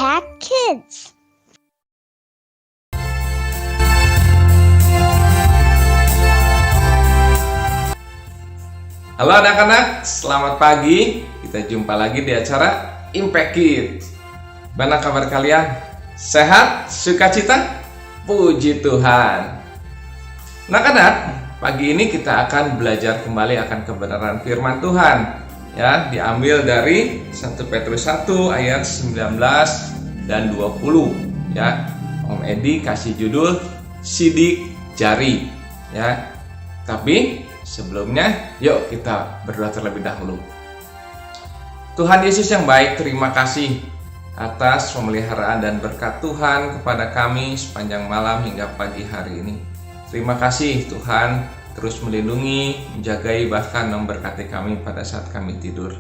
Impact Kids. Halo anak-anak, selamat pagi. Kita jumpa lagi di acara Impact Kids. Bagaimana kabar kalian? Sehat? Sukacita? Puji Tuhan. Anak-anak, pagi ini kita akan belajar kembali akan kebenaran firman Tuhan. Ya, diambil dari 1 Petrus 1 ayat 19 dan 20. Ya, Om Edi kasih judul Sidik Jari. Ya, tapi sebelumnya, yuk kita berdoa terlebih dahulu. Tuhan Yesus yang baik, terima kasih atas pemeliharaan dan berkat Tuhan kepada kami sepanjang malam hingga pagi hari ini. Terima kasih Tuhan, terus melindungi, menjagai, bahkan memberkati kami pada saat kami tidur.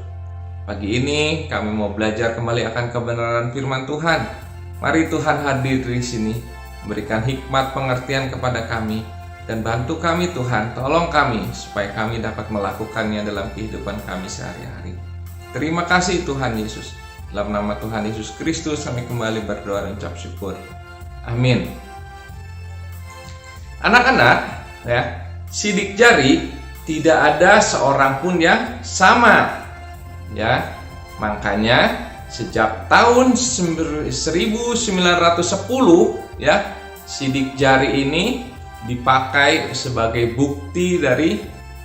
Pagi ini kami mau belajar kembali akan kebenaran firman Tuhan. Mari Tuhan hadir di sini, memberikan hikmat pengertian kepada kami, dan bantu kami Tuhan, tolong kami supaya kami dapat melakukannya dalam kehidupan kami sehari-hari. Terima kasih Tuhan Yesus. Dalam nama Tuhan Yesus Kristus kami kembali berdoa dan ucap syukur. Amin. Anak-anak, ya, sidik jari tidak ada seorang pun yang sama. Ya, makanya sejak tahun 1910 ya, sidik jari ini dipakai sebagai bukti dari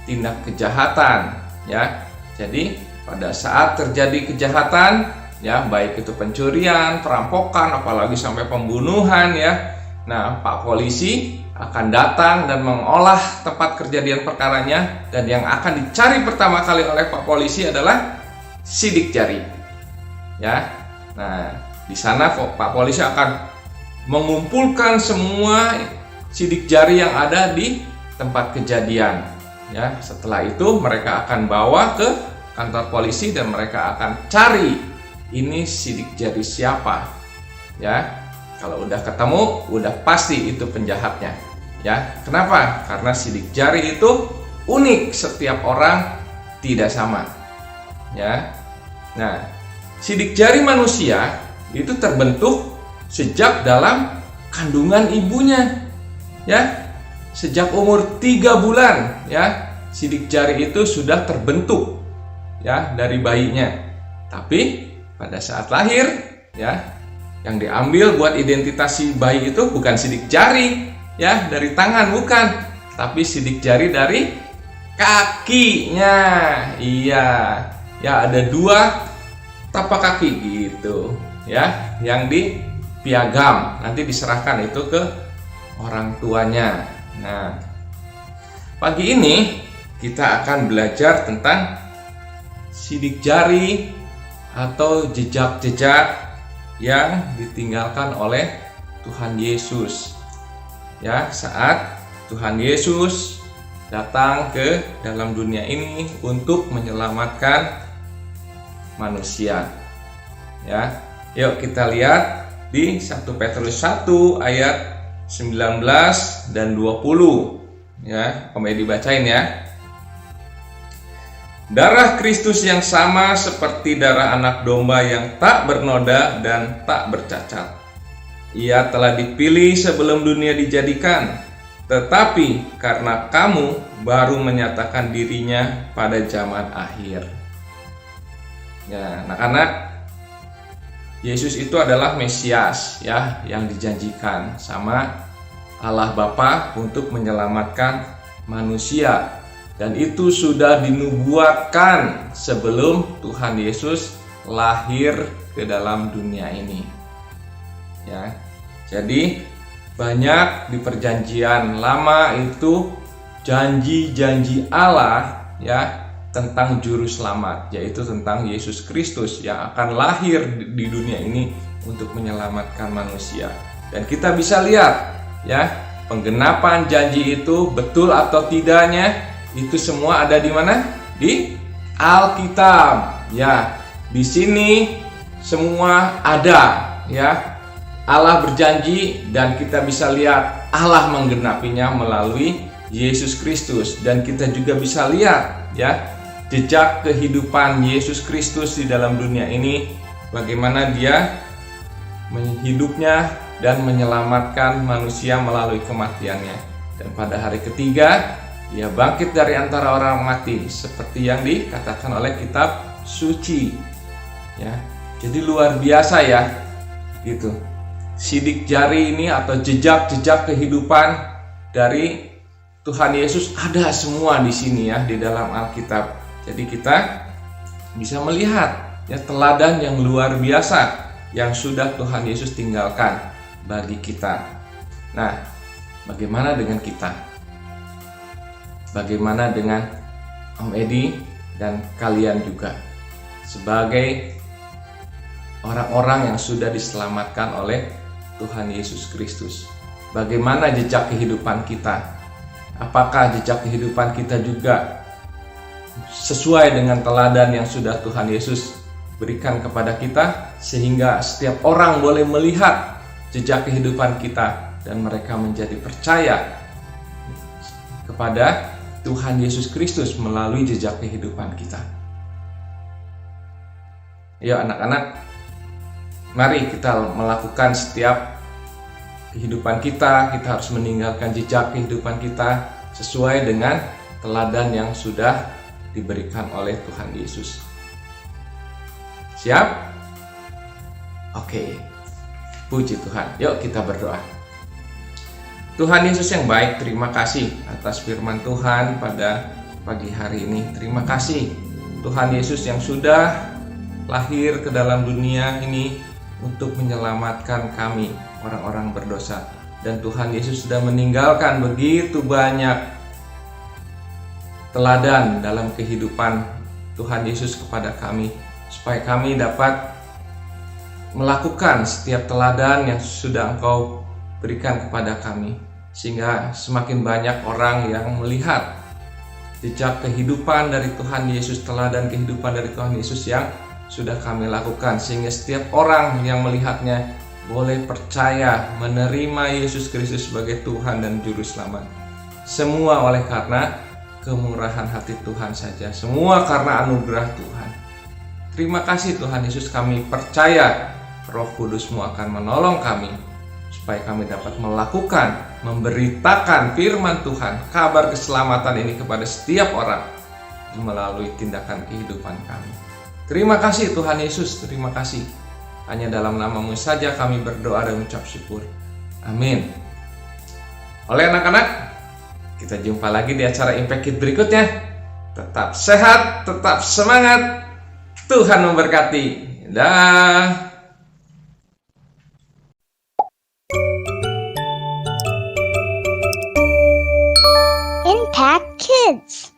tindak kejahatan, ya. Jadi pada saat terjadi kejahatan, ya, baik itu pencurian, perampokan, apalagi sampai pembunuhan, ya. Nah, Pak Polisi akan datang dan mengolah tempat kejadian perkaranya, dan yang akan dicari pertama kali oleh Pak Polisi adalah sidik jari. Ya. Nah, di sana Pak Polisi akan mengumpulkan semua sidik jari yang ada di tempat kejadian. Ya, setelah itu mereka akan bawa ke kantor polisi dan mereka akan cari ini sidik jari siapa. Ya, kalau udah ketemu, udah pasti itu penjahatnya. Ya, kenapa? Karena sidik jari itu unik, setiap orang tidak sama. Ya. Nah, sidik jari manusia itu terbentuk sejak dalam kandungan ibunya. Ya, sejak umur 3 bulan, ya, sidik jari itu sudah terbentuk, ya, dari bayinya. Tapi pada saat lahir, ya, yang diambil buat identitas si bayi itu bukan sidik jari, ya, dari tangan, bukan, tapi sidik jari dari kakinya. Iya, ya, ada 2 tapak kaki gitu, ya, yang dipiagam, nanti diserahkan itu ke orang tuanya. Nah, pagi ini kita akan belajar tentang sidik jari atau jejak-jejak yang ditinggalkan oleh Tuhan Yesus. Ya, saat Tuhan Yesus datang ke dalam dunia ini untuk menyelamatkan manusia. Ya, yuk kita lihat di 1 Petrus 1 ayat 19 dan 20. Ya, Om Edi bacain ya. Darah Kristus yang sama seperti darah anak domba yang tak bernoda dan tak bercacat. Ia telah dipilih sebelum dunia dijadikan, tetapi karena kamu baru menyatakan dirinya pada zaman akhir. Ya, anak-anak, Yesus itu adalah Mesias, ya, yang dijanjikan sama Allah Bapa untuk menyelamatkan manusia, dan itu sudah dinubuatkan sebelum Tuhan Yesus lahir ke dalam dunia ini. Ya. Jadi banyak di perjanjian lama itu janji-janji Allah, ya, tentang juru selamat, yaitu tentang Yesus Kristus yang akan lahir di dunia ini untuk menyelamatkan manusia. Dan kita bisa lihat, ya, penggenapan janji itu betul atau tidaknya itu semua ada di mana? Di Alkitab. Ya, di sini semua ada, ya. Allah berjanji dan kita bisa lihat Allah menggenapinya melalui Yesus Kristus, dan kita juga bisa lihat, ya, jejak kehidupan Yesus Kristus di dalam dunia ini, bagaimana dia hidupnya dan menyelamatkan manusia melalui kematiannya. Dan pada hari ketiga, dia bangkit dari antara orang mati seperti yang dikatakan oleh kitab suci. Ya, jadi luar biasa ya, gitu. Sidik jari ini atau jejak-jejak kehidupan dari Tuhan Yesus ada semua di sini ya, di dalam Alkitab. Jadi kita bisa melihat ya teladan yang luar biasa yang sudah Tuhan Yesus tinggalkan bagi kita. Nah, bagaimana dengan kita? Bagaimana dengan Om Edi dan kalian juga sebagai orang-orang yang sudah diselamatkan oleh Tuhan Yesus Kristus? Bagaimana jejak kehidupan kita? Apakah jejak kehidupan kita juga sesuai dengan teladan yang sudah Tuhan Yesus berikan kepada kita, sehingga setiap orang boleh melihat jejak kehidupan kita dan mereka menjadi percaya kepada Tuhan Yesus Kristus melalui jejak kehidupan kita? Ayo anak-anak, mari kita melakukan setiap kehidupan kita harus meninggalkan jejak kehidupan kita sesuai dengan teladan yang sudah diberikan oleh Tuhan Yesus. Siap? Oke. Puji Tuhan. Yuk kita berdoa. Tuhan Yesus yang baik, terima kasih atas firman Tuhan pada pagi hari ini. Terima kasih Tuhan Yesus yang sudah lahir ke dalam dunia ini untuk menyelamatkan kami, orang-orang berdosa. Dan Tuhan Yesus sudah meninggalkan begitu banyak teladan dalam kehidupan Tuhan Yesus kepada kami, supaya kami dapat melakukan setiap teladan yang sudah Engkau berikan kepada kami, sehingga semakin banyak orang yang melihat jejak kehidupan dari Tuhan Yesus, teladan kehidupan dari Tuhan Yesus yang sudah kami lakukan, sehingga setiap orang yang melihatnya boleh percaya menerima Yesus Kristus sebagai Tuhan dan Juru Selamat. Semua oleh karena kemurahan hati Tuhan saja, semua karena anugerah Tuhan. Terima kasih Tuhan Yesus, kami percaya Roh Kudus-Mu akan menolong kami supaya kami dapat melakukan, memberitakan firman Tuhan, kabar keselamatan ini kepada setiap orang melalui tindakan kehidupan kami. Terima kasih Tuhan Yesus, terima kasih. Hanya dalam nama-Mu saja kami berdoa dan mengucap syukur. Amin. Oleh anak-anak, kita jumpa lagi di acara Impact Kid berikutnya. Tetap sehat, tetap semangat. Tuhan memberkati. Dah. Impact Kids.